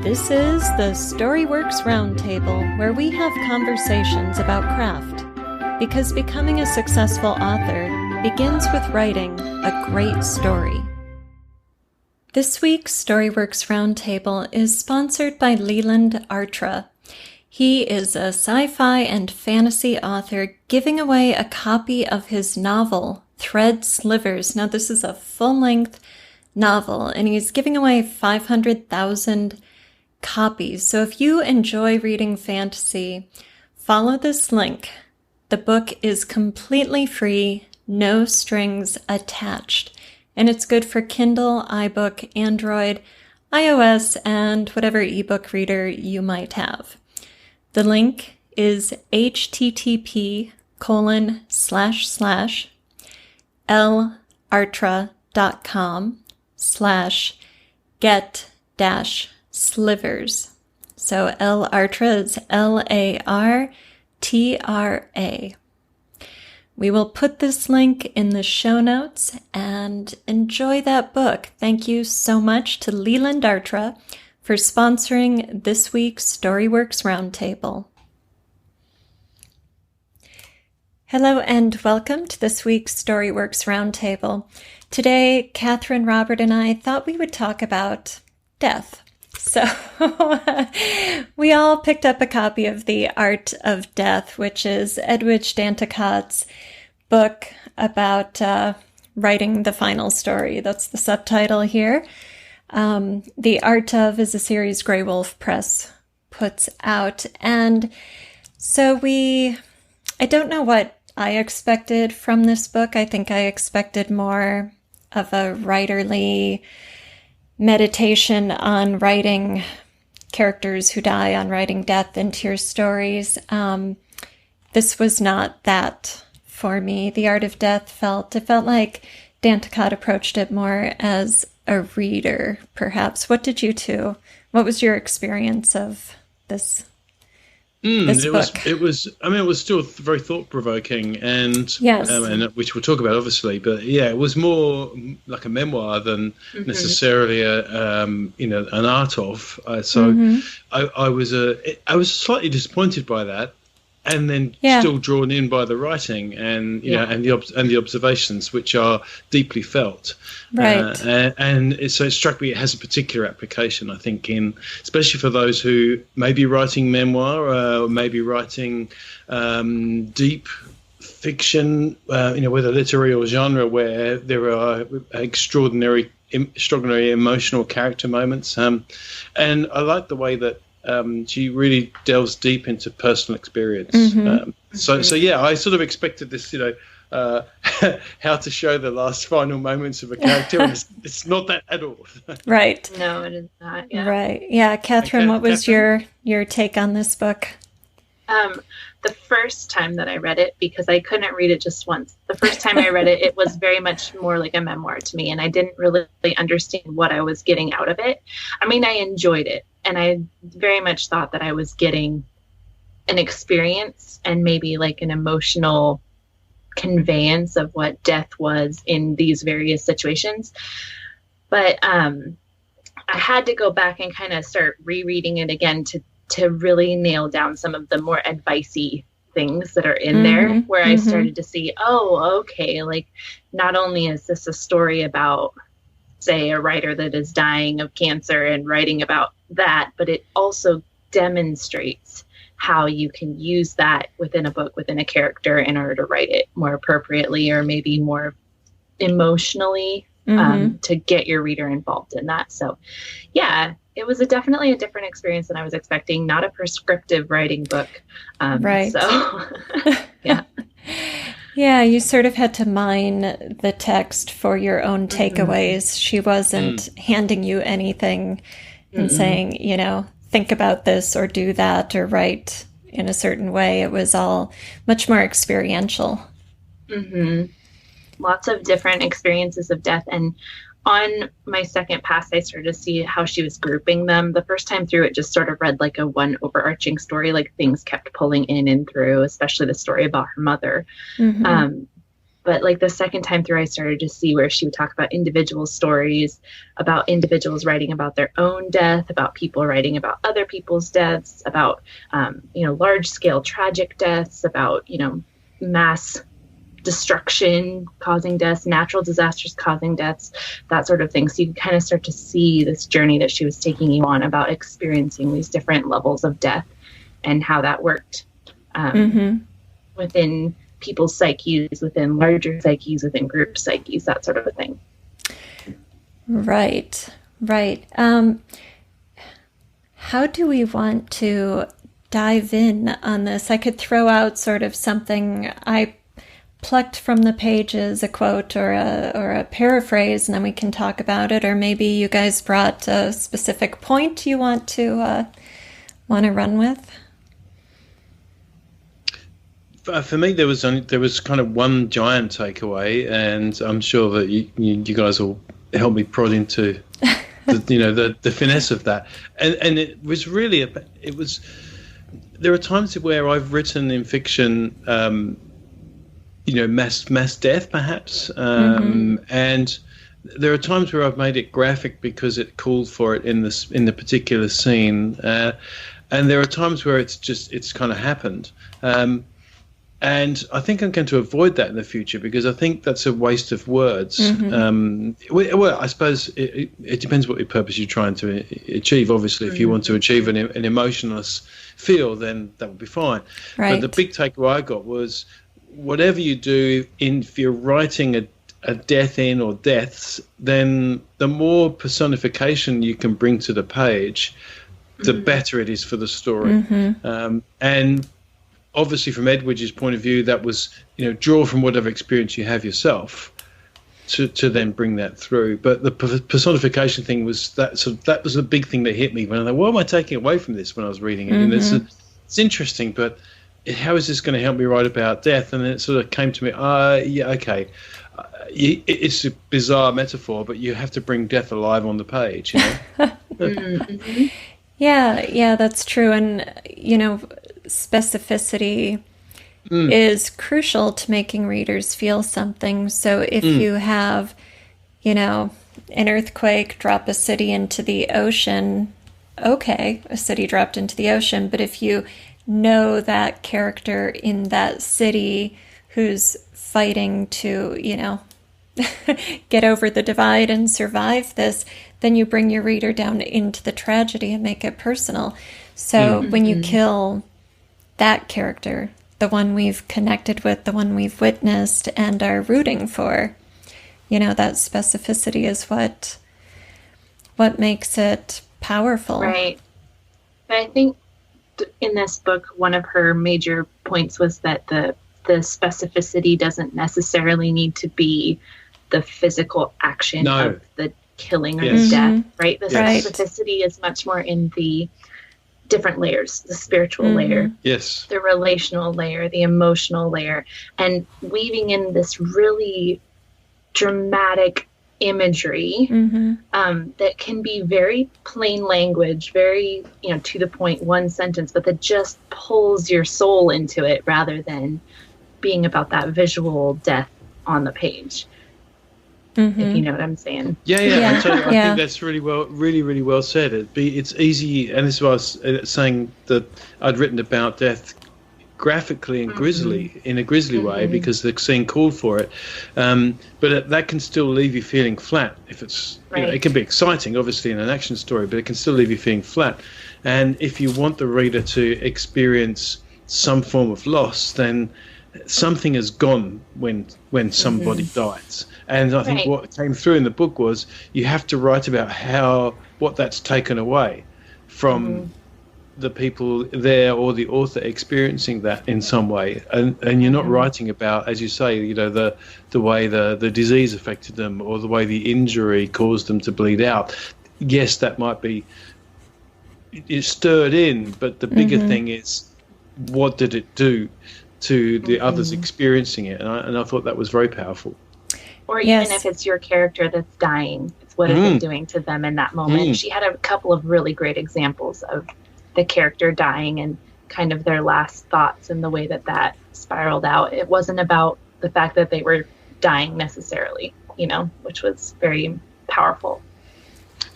This is the Storyworks Roundtable, where we have conversations about craft. Because becoming a successful author begins with writing a great story. This week's Storyworks Roundtable is sponsored by Leland Artra. He is a sci-fi and fantasy author giving away a copy of his novel, Thread Slivers. Now, this is a full-length novel, and he's giving away 500,000 copies. So if you enjoy reading fantasy, follow this link. The book is completely free, no strings attached, and it's good for Kindle, iBook, Android, iOS, and whatever ebook reader you might have. The link is http://lartra.com/get-slivers. So Lartra is LARTRA. We will put this link in the show notes and enjoy that book. Thank you so much to Leland Artra for sponsoring this week's Storyworks Roundtable. Hello and welcome to this week's Storyworks Roundtable. Today, Kathryn, Robert, and I thought we would talk about death. So we all picked up a copy of The Art of Death, which is Edwidge Danticat's book about writing the final story. That's the subtitle here. The Art of is a series Graywolf Press puts out. And so I don't know what I expected from this book. I think I expected more of a writerly meditation on writing characters who die, on writing death into your stories. This was not that for me. The Art of Death felt like Danticat approached it more as a reader, perhaps. What did you two? What was your experience of this book? It was still very thought-provoking, and yes, and which we'll talk about, obviously. But yeah, it was more like a memoir than necessarily an art of. I was slightly disappointed by that, and then still drawn in by the writing and and the observations, which are deeply felt. Right. So it struck me it has a particular application, I think, especially for those who may be writing memoir, or maybe writing deep fiction, whether literary or genre, where there are extraordinary emotional character moments. And I like the way that she really delves deep into personal experience. So I sort of expected this, how to show the last final moments of a character, and it's not that at all. Right. No, it is not. Yeah. Right. Yeah, Kathryn, what was your take on this book? The first time that I read it, because I couldn't read it just once, the first time I read it, it was very much more like a memoir to me, and I didn't really understand what I was getting out of it. I mean, I enjoyed it, and I very much thought that I was getting an experience and maybe like an emotional conveyance of what death was in these various situations. But I had to go back and kind of start rereading it again to really nail down some of the more advice-y things that are in there, where I started to see, okay, like not only is this a story about, say, a writer that is dying of cancer and writing about that, but it also demonstrates how you can use that within a book, within a character, in order to write it more appropriately or maybe more emotionally to get your reader involved in that. So yeah, it was definitely a different experience than I was expecting. Not a prescriptive writing book. Right. So yeah. Yeah, you sort of had to mine the text for your own takeaways. She wasn't handing you anything and saying, think about this or do that or write in a certain way. It was all much more experiential. Lots of different experiences of death. And on my second pass, I started to see how she was grouping them. The first time through, it just sort of read like a one overarching story, like things kept pulling in and through, especially the story about her mother. But like the second time through, I started to see where she would talk about individual stories, about individuals writing about their own death, about people writing about other people's deaths, about, large scale tragic deaths, about, mass destruction causing deaths, natural disasters causing deaths, that sort of thing. So you kind of start to see this journey that she was taking you on about experiencing these different levels of death and how that worked within people's psyches, within larger psyches, within group psyches, that sort of a thing. Right. How do we want to dive in on this? I could throw out sort of something I plucked from the pages, a quote or a paraphrase, and then we can talk about it. Or maybe you guys brought a specific point you want to run with. For me, there was kind of one giant takeaway, and I'm sure that you guys will help me prod into the finesse of that. And it was really there are times where I've written in fiction, mass death perhaps, and there are times where I've made it graphic because it called for it in the particular scene, and there are times where it's kind of happened. And I think I'm going to avoid that in the future because I think that's a waste of words. Well, I suppose it depends what your purpose you're trying to achieve. Obviously, if you want to achieve an emotionless feel, then that would be fine. Right. But the big takeaway I got was whatever you do, if you're writing a death in or deaths, then the more personification you can bring to the page, the better it is for the story. And obviously, from Edwidge's point of view, that was, draw from whatever experience you have yourself to then bring that through. But the personification thing was that was a big thing that hit me when I thought, what am I taking away from this when I was reading it? And it's interesting, but how is this going to help me write about death? And then it sort of came to me, okay. It's a bizarre metaphor, but you have to bring death alive on the page, Yeah, that's true. And, specificity is crucial to making readers feel something. So if you have, an earthquake drop a city into the ocean, okay, a city dropped into the ocean. But if you know that character in that city who's fighting to, get over the divide and survive this, then you bring your reader down into the tragedy and make it personal. So when you kill that character, the one we've connected with, the one we've witnessed and are rooting for, that specificity is what makes it powerful. Right. But I think in this book, one of her major points was that the specificity doesn't necessarily need to be the physical action of the killing or the death, right? The specificity is much more in the different layers, the spiritual layer, the relational layer, the emotional layer, and weaving in this really dramatic imagery that can be very plain language, very, to the point, one sentence, but that just pulls your soul into it rather than being about that visual death on the page. If you know what I'm saying. I think that's really well said. It's easy, and this is what I was saying, that I'd written about death graphically and in a grisly way because the scene called for it. But that can still leave you feeling flat. If it's, it can be exciting, obviously, in an action story, but it can still leave you feeling flat. And if you want the reader to experience some form of loss, then something has gone when somebody dies. And I think what came through in the book was you have to write about what that's taken away from the people there or the author experiencing that in some way. And you're not writing about, as you say, the way the disease affected them or the way the injury caused them to bleed out. Yes, that might be stirred in, but the bigger thing is, what did it do to the others experiencing it? And I thought that was very powerful. Or even if it's your character that's dying, it's what is it doing to them in that moment. She had a couple of really great examples of the character dying and kind of their last thoughts and the way that spiraled out. It wasn't about the fact that they were dying necessarily, which was very powerful.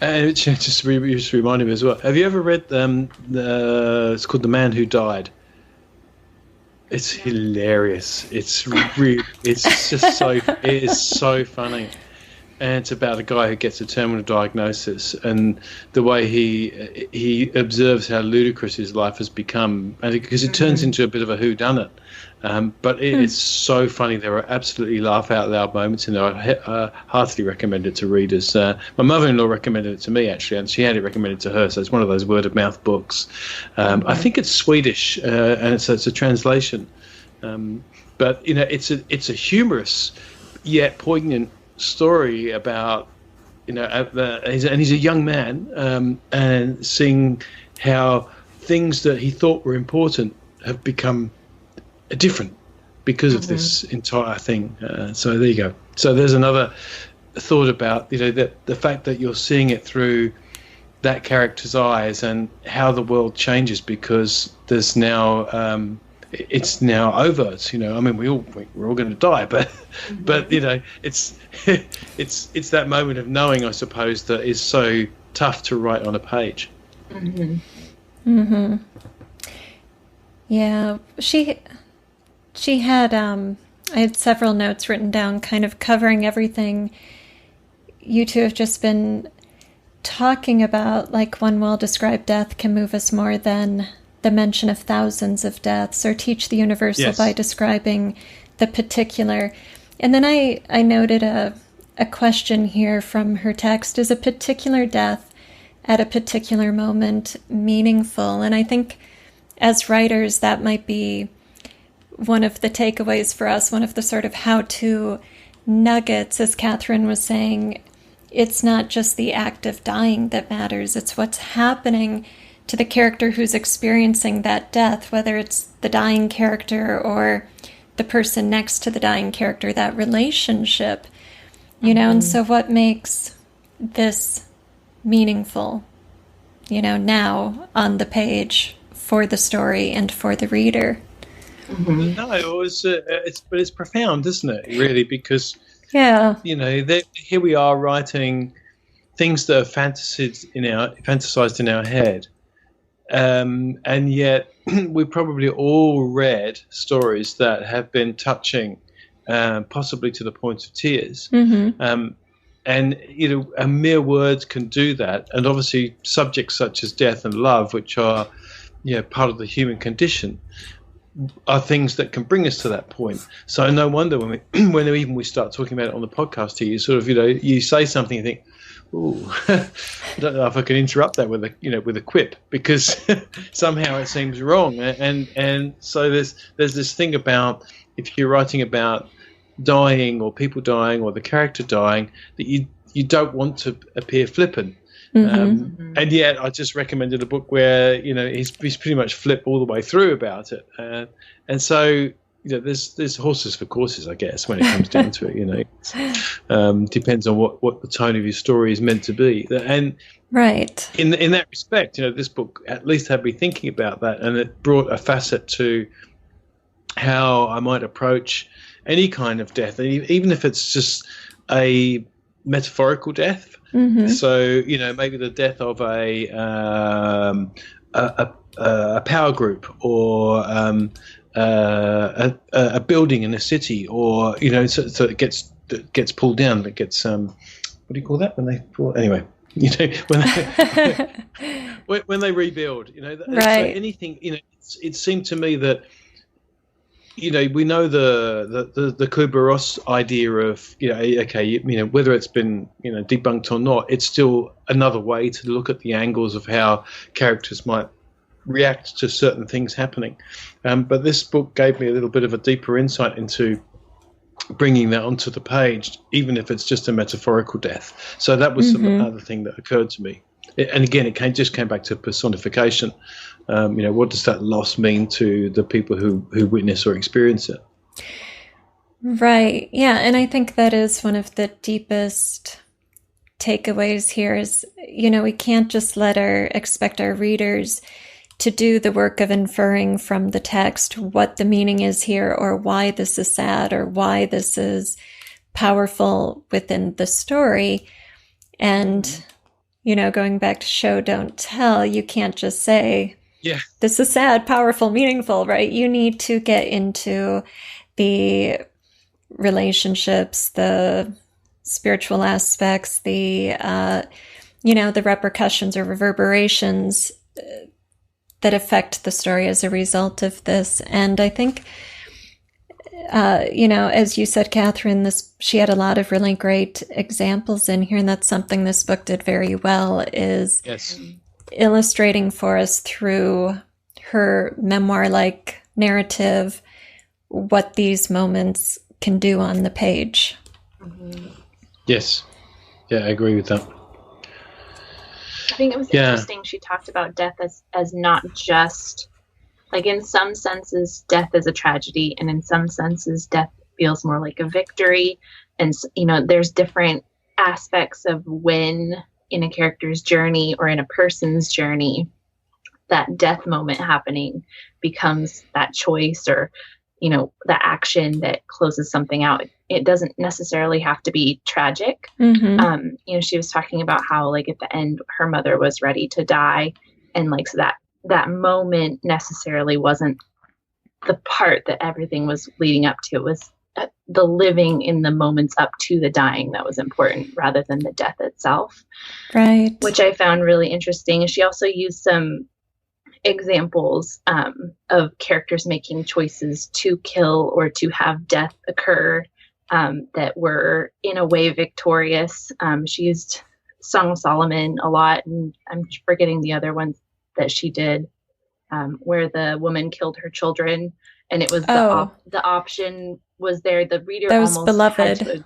And just reminded me as well. Have you ever read it's called The Man Who Died? It's hilarious. It's just it is so funny. And it's about a guy who gets a terminal diagnosis, and the way he observes how ludicrous his life has become, and because it turns into a bit of a whodunit. But it's so funny. There are absolutely laugh out loud moments in there. I heartily recommend it to readers. My mother-in-law recommended it to me, actually, and she had it recommended to her. So it's one of those word-of-mouth books. I think it's Swedish, and it's a translation. But it's a humorous yet poignant story about he's a young man, and seeing how things that he thought were important have become different because of this entire thing. So there you go. So there's another thought about that the fact that you're seeing it through that character's eyes and how the world changes because there's now it's now overt. I mean, we're all going to die, but it's it's that moment of knowing, I suppose, that is so tough to write on a page. Yeah, she had I had several notes written down, kind of covering everything you two have just been talking about. Like, one well-described death can move us more than the mention of thousands of deaths, or teach the universal by describing the particular. And then I noted a question here from her text. Is a particular death at a particular moment meaningful? And I think as writers, that might be one of the takeaways for us, one of the sort of how-to nuggets, as Kathryn was saying. It's not just the act of dying that matters. It's what's happening to the character who's experiencing that death, whether it's the dying character or the person next to the dying character, that relationship, and so what makes this meaningful, now on the page for the story and for the reader? No, it's profound, isn't it, really? Because, here we are writing things that are fantasized in our head. And yet we probably all read stories that have been touching, possibly to the point of tears. And mere words can do that. And obviously subjects such as death and love, which are part of the human condition, are things that can bring us to that point. So no wonder when we start talking about it on the podcast here, you sort of you say something and think, ooh, I don't know if I can interrupt that with a quip, because somehow it seems wrong. And so there's this thing about, if you're writing about dying or people dying or the character dying, that you don't want to appear flippant. And yet I just recommended a book where he's pretty much flipped all the way through about it, and so there's horses for courses, I guess, when it comes down to it. Depends on what the tone of your story is meant to be. And right in that respect, this book at least had me thinking about that, and it brought a facet to how I might approach any kind of death, even if it's just a metaphorical death. So maybe the death of a power group, or a building in a city, or so it gets pulled down. It gets what do you call that when they pull? Anyway, when they rebuild. Right. So anything. It seemed to me that we know the Kubler-Ross idea of whether it's been debunked or not, it's still another way to look at the angles of how characters might react to certain things happening. But this book gave me a little bit of a deeper insight into bringing that onto the page, even if it's just a metaphorical death. So that was another thing that occurred to me. And again, it just came back to personification. What does that loss mean to the people who witness or experience it? Right. Yeah. And I think that is one of the deepest takeaways here is, we can't just expect our readers to do the work of inferring from the text what the meaning is here, or why this is sad, or why this is powerful within the story. And, going back to show, don't tell, you can't just say, this is sad, powerful, meaningful, right? You need to get into the relationships, the spiritual aspects, the repercussions or reverberations that affect the story as a result of this. And I think, as you said, Kathryn, she had a lot of really great examples in here, and that's something this book did very well, is illustrating for us through her memoir-like narrative what these moments can do on the page. Mm-hmm. Yes. Yeah, I agree with that. I think it was interesting. She talked about death as not just, like, in some senses, death is a tragedy, and in some senses, death feels more like a victory. And, there's different aspects of when in a character's journey or in a person's journey, that death moment happening becomes that choice or, the action that closes something out. It doesn't necessarily have to be tragic. Mm-hmm. She was talking about how, like, at the end, her mother was ready to die. And, like, so that moment necessarily wasn't the part that everything was leading up to. It was the living in the moments up to the dying that was important, rather than the death itself. Right. Which I found really interesting. And she also used some examples of characters making choices to kill or to have death occur that were in a way victorious. She used Song of Solomon a lot, and I'm forgetting the other ones that she did, where the woman killed her children, and it was the option was there. The reader that was almost Beloved.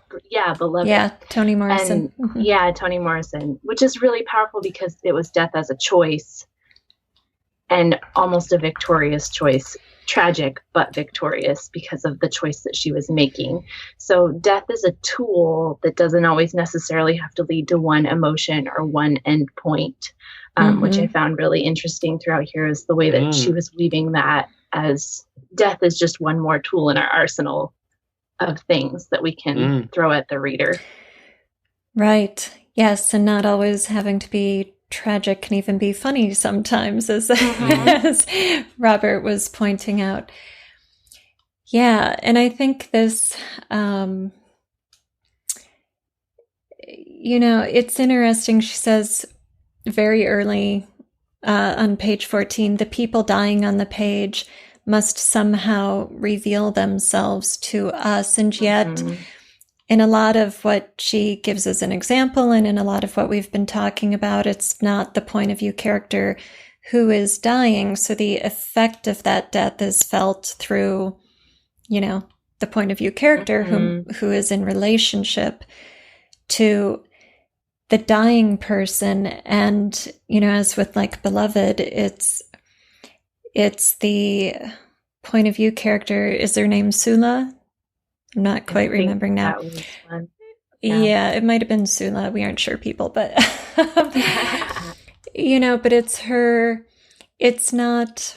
Beloved. Yeah, Toni Morrison. And, mm-hmm. Toni Morrison, which is really powerful because it was death as a choice, and almost a victorious choice. Tragic, but victorious because of the choice that she was making. So death is a tool that doesn't always necessarily have to lead to one emotion or one end point, which I found really interesting throughout here, is the way that she was weaving that as death is just one more tool in our arsenal of things that we can throw at the reader. Right. Yes, and not always having to be tragic, can even be funny sometimes, as Robert was pointing out. Yeah, and I think this, it's interesting. She says very early on page 14, the people dying on the page must somehow reveal themselves to us, and yet in a lot of what she gives as an example, and in a lot of what we've been talking about, it's not the point of view character who is dying. So the effect of that death is felt through, the point of view character who is in relationship to the dying person. And, as with, like, Beloved, it's the point of view character. Is their name Sula? I'm not quite remembering now. Yeah, it might have been Sula. We aren't sure, people, but but it's her. It's not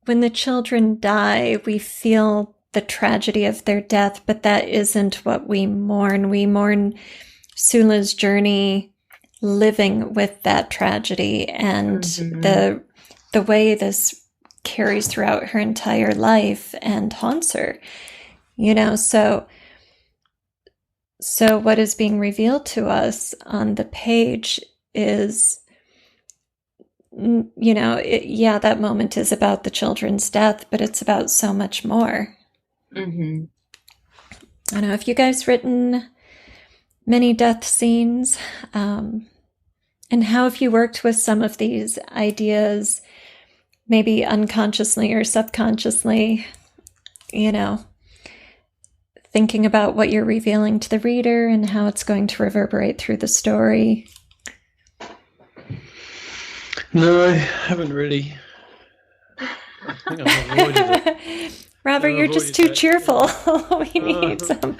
when the children die, we feel the tragedy of their death, but that isn't what we mourn. We mourn Sula's journey living with that tragedy, and the way this carries throughout her entire life and haunts her. So what is being revealed to us on the page is, that moment is about the children's death, but it's about so much more. I don't know, if you guys written many death scenes, and how have you worked with some of these ideas, maybe unconsciously or subconsciously, thinking about what you're revealing to the reader and how it's going to reverberate through the story? No, I haven't really. I think I've avoided it. Robert, you're just too cheerful. We need some.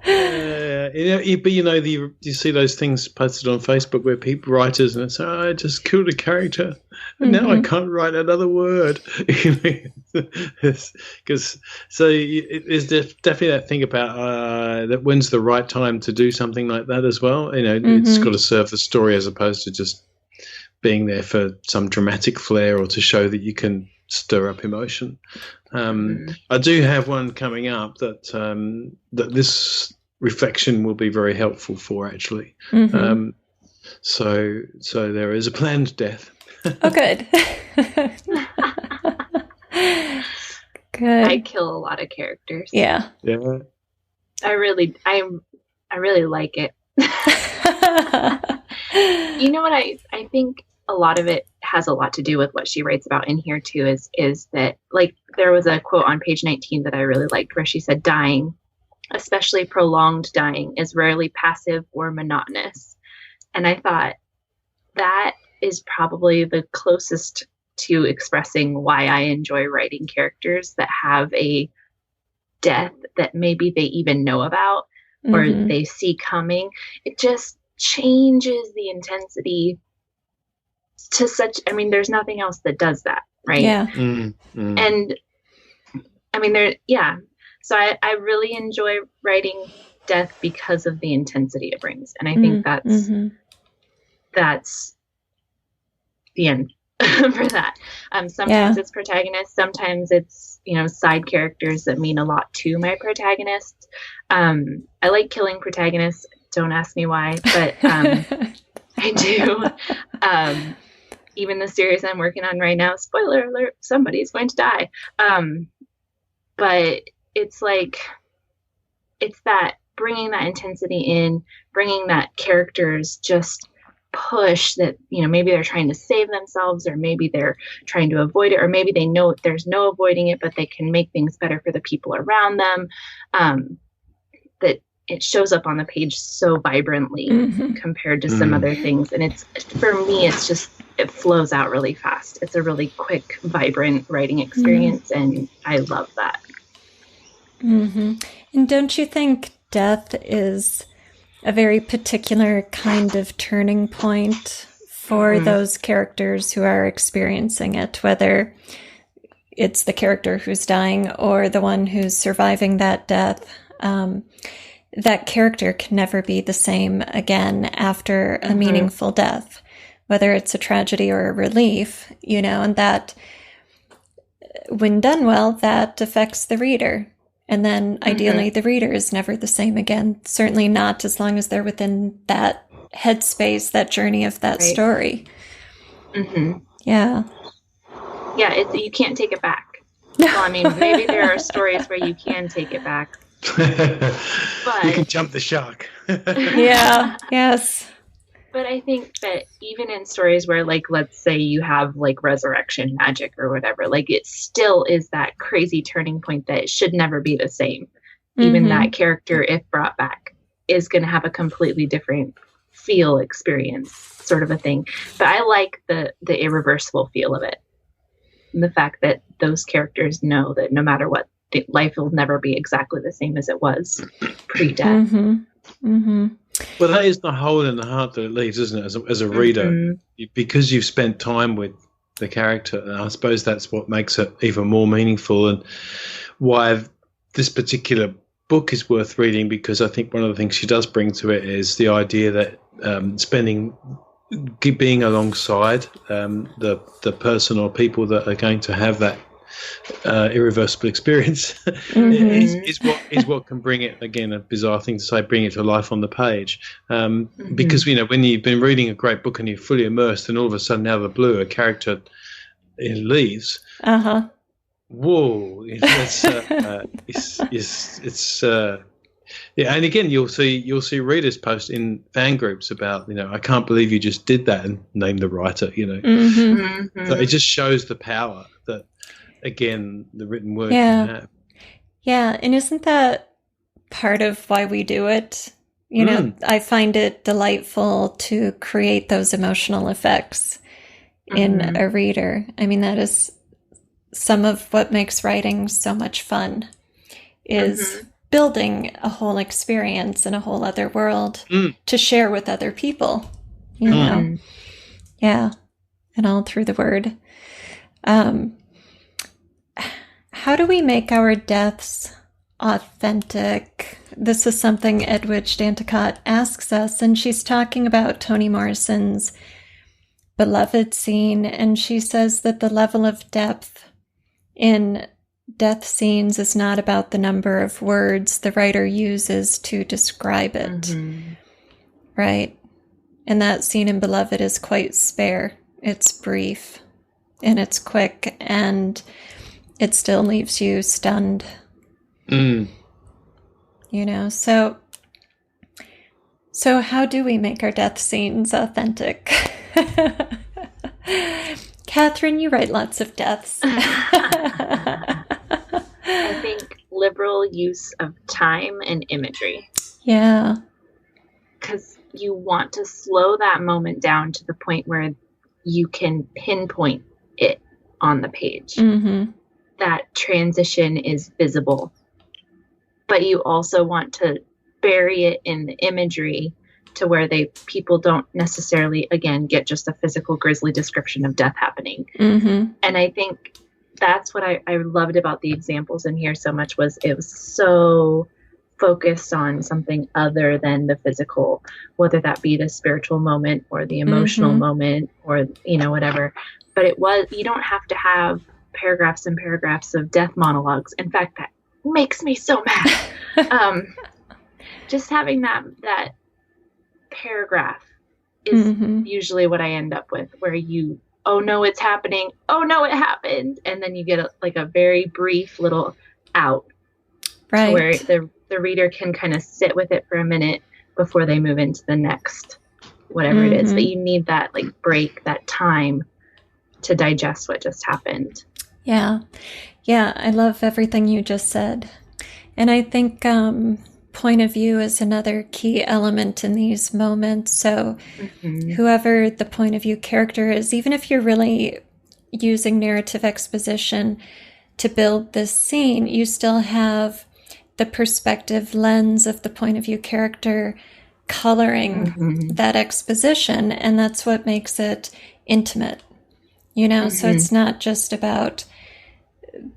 But you see those things posted on Facebook where writers and say, I just killed a character and now I can't write another word. Because there's definitely that thing about that when's the right time to do something like that as well. It's got to serve the story as opposed to just being there for some dramatic flair or to show that you can stir up emotion. I do have one coming up that this reflection will be very helpful for, actually. So there is a planned death. Oh, good. Good. I kill a lot of characters. Yeah. I really like it. You know what? I think a lot of it has a lot to do with what she writes about in here too, is that, like, there was a quote on page 19 that I really liked where she said, dying, especially prolonged dying, is rarely passive or monotonous. And I thought that is probably the closest to expressing why I enjoy writing characters that have a death that maybe they even know about or they see coming. It just changes the intensity to such, I mean, there's nothing else that does that, right? Yeah. And I mean, so I really enjoy writing death because of the intensity it brings. And I think that's the end for that. Sometimes it's protagonists, sometimes it's, side characters that mean a lot to my protagonist. I like killing protagonists. Don't ask me why, but I do. Even the series I'm working on right now, spoiler alert, somebody's going to die. But it's like, it's that bringing that intensity in, bringing that characters just push that, maybe they're trying to save themselves, or maybe they're trying to avoid it, or maybe they know there's no avoiding it, but they can make things better for the people around them. That it shows up on the page so vibrantly compared to some other things. And it's, for me, it's just, it flows out really fast. It's a really quick, vibrant writing experience. And I love that. And don't you think death is a very particular kind of turning point for those characters who are experiencing it, whether it's the character who's dying or the one who's surviving that death? That character can never be the same again after a meaningful death, whether it's a tragedy or a relief, and that, when done well, that affects the reader. And then ideally the reader is never the same again, certainly not as long as they're within that headspace, that journey of that story. Yeah. Yeah, you can't take it back. Well, I mean, maybe there are stories where you can take it back. But you can jump the shark. Yeah. Yes. But I think that even in stories where, like, let's say you have like resurrection magic or whatever, like, it still is that crazy turning point that it should never be the same. Even that character, if brought back, is going to have a completely different feel, experience, sort of a thing. But I like the irreversible feel of it. And the fact that those characters know that no matter what, life will never be exactly the same as it was pre-death. Well, that is the hole in the heart that it leaves, isn't it? As a reader, because you've spent time with the character, and I suppose that's what makes it even more meaningful, and why this particular book is worth reading. Because I think one of the things she does bring to it is the idea that being alongside the person or people that are going to have that irreversible experience is what can bring it, again, a bizarre thing to say, bring it to life on the page, because when you've been reading a great book and you're fully immersed, and all of a sudden, out of the blue, a character leaves. Whoa! It's yeah, and again, you'll see readers post in fan groups about, I can't believe you just did that, and name the writer. So it just shows the power that, again, the written word can have. Yeah, and isn't that part of why we do it? I find it delightful to create those emotional effects in a reader. I mean, that is some of what makes writing so much fun is building a whole experience in a whole other world to share with other people, you know? Yeah. And all through the word. How do we make our deaths authentic? This is something Edwidge Danticat asks us, and she's talking about Toni Morrison's Beloved scene, and she says that the level of depth in death scenes is not about the number of words the writer uses to describe it, right? And that scene in Beloved is quite spare. It's brief, and it's quick, and it still leaves you stunned. You know, so how do we make our death scenes authentic? Kathryn, you write lots of deaths. I think liberal use of time and imagery. Yeah. Because you want to slow that moment down to the point where you can pinpoint it on the page. That transition is visible. But you also want to bury it in the imagery to where people don't necessarily, again, get just a physical grisly description of death happening. And I think that's what I loved about the examples in here so much, was it was so focused on something other than the physical, whether that be the spiritual moment or the emotional moment or, you know, whatever. But you don't have to have paragraphs and paragraphs of death monologues. In fact, that makes me so mad. Just having that paragraph is usually what I end up with, where oh no, it's happening. Oh no, it happened. And then you get a very brief little out, right, where the reader can kind of sit with it for a minute before they move into the next, whatever it is. But you need that break, that time to digest what just happened. Yeah. Yeah. I love everything you just said. And I think, point of view is another key element in these moments. So whoever the point of view character is, even if you're really using narrative exposition to build this scene, you still have the perspective lens of the point of view character coloring that exposition. And that's what makes it intimate, you know? So it's not just about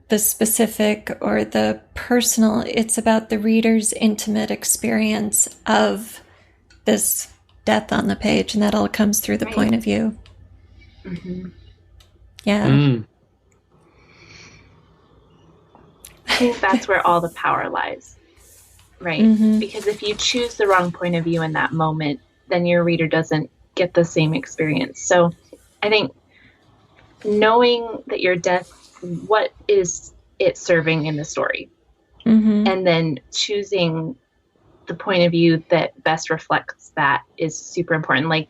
the specific or the personal, it's about the reader's intimate experience of this death on the page, and that all comes through the point of view. Yeah. I think that's where all the power lies, right? Because if you choose the wrong point of view in that moment, then your reader doesn't get the same experience. So I think knowing that your death, what is it serving in the story? And then choosing the point of view that best reflects that is super important. Like,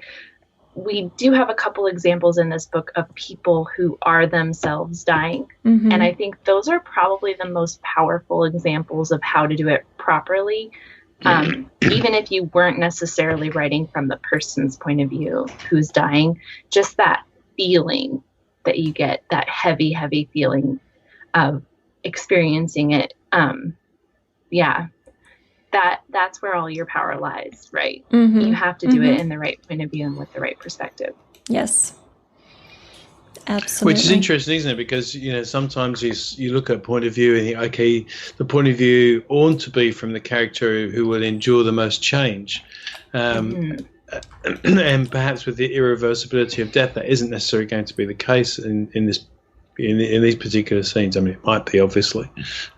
we do have a couple examples in this book of people who are themselves dying. And I think those are probably the most powerful examples of how to do it properly. Even if you weren't necessarily writing from the person's point of view who's dying, just that feeling that you get, that heavy, heavy feeling of experiencing it. That's where all your power lies, right? You have to do it in the right point of view and with the right perspective. Yes. Absolutely. Which is interesting, isn't it? Because, you know, sometimes you look at point of view and think, okay, the point of view ought to be from the character who will endure the most change. And perhaps with the irreversibility of death, that isn't necessarily going to be the case in these particular scenes. I mean, it might be, obviously.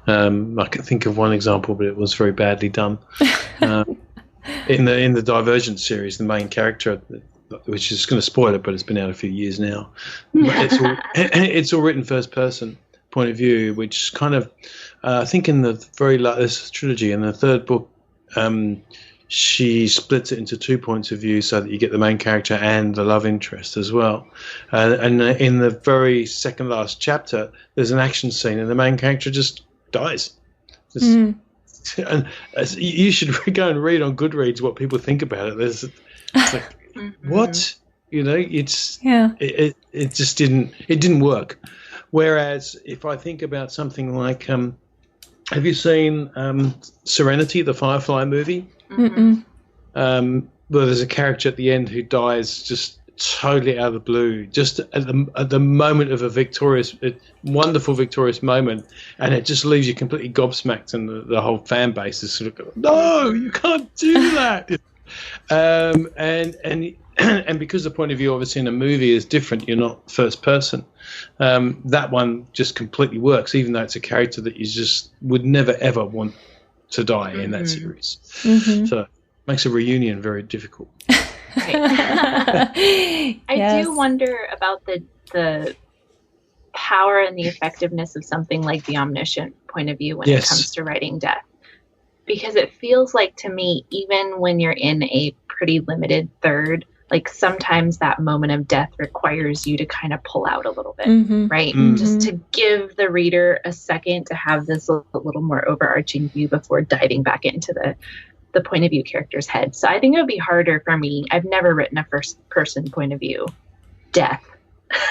I can think of one example, but it was very badly done. In the Divergent series, the main character, which is going to spoil it, but it's been out a few years now. It's all written first person point of view, which kind of, I think in the very last trilogy, in the third book, she splits it into 2 points of view so that you get the main character and the love interest as well. And in the very second last chapter, there's an action scene and the main character just dies. And you should go and read on Goodreads what people think about it. It's like, what? You know, it just didn't work. Whereas if I think about something like, have you seen Serenity, the Firefly movie? Mm-mm. Well, there's a character at the end who dies just totally out of the blue, just at the moment of a wonderful victorious moment, and it just leaves you completely gobsmacked, and the whole fan base is sort of, no, you can't do that. And because the point of view obviously in a movie is different, you're not first person, that one just completely works, even though it's a character that you just would never ever want to die in that series. So it makes a reunion very difficult. Right. I do wonder about the power and the effectiveness of something like the omniscient point of view when it comes to writing death. Because it feels like to me, even when you're in a pretty limited third, like sometimes that moment of death requires you to kind of pull out a little bit, right? Just to give the reader a second to have this a little more overarching view before diving back into the point of view character's head. So I think it would be harder for me. I've never written a first person point of view death.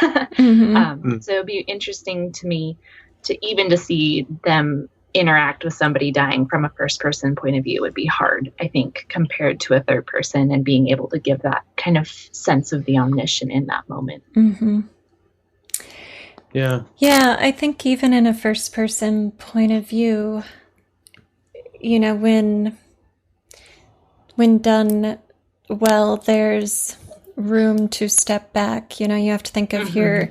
So it would be interesting to me to see them interact with somebody dying from a first person point of view would be hard, I think, compared to a third person, and being able to give that kind of sense of the omniscient in that moment. Yeah, I think even in a first person point of view, you know, when done well, there's room to step back. You know, you have to think of your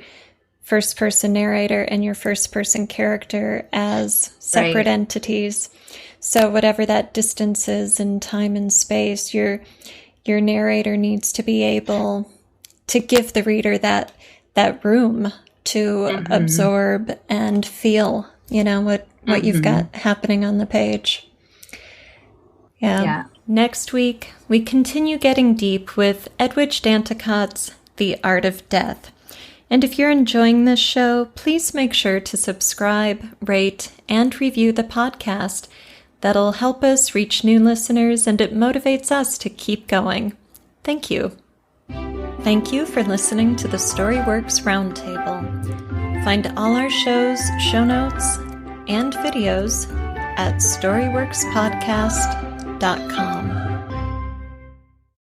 first person narrator and your first person character as separate entities. So whatever that distance is in time and space, your narrator needs to be able to give the reader that room to absorb and feel, you know, what you've got happening on the page. Yeah. Next week, we continue getting deep with Edwidge Danticat's The Art of Death. And if you're enjoying this show, please make sure to subscribe, rate, and review the podcast. That'll help us reach new listeners, and it motivates us to keep going. Thank you. Thank you for listening to the Storyworks Roundtable. Find all our shows, show notes, and videos at storyworkspodcast.com.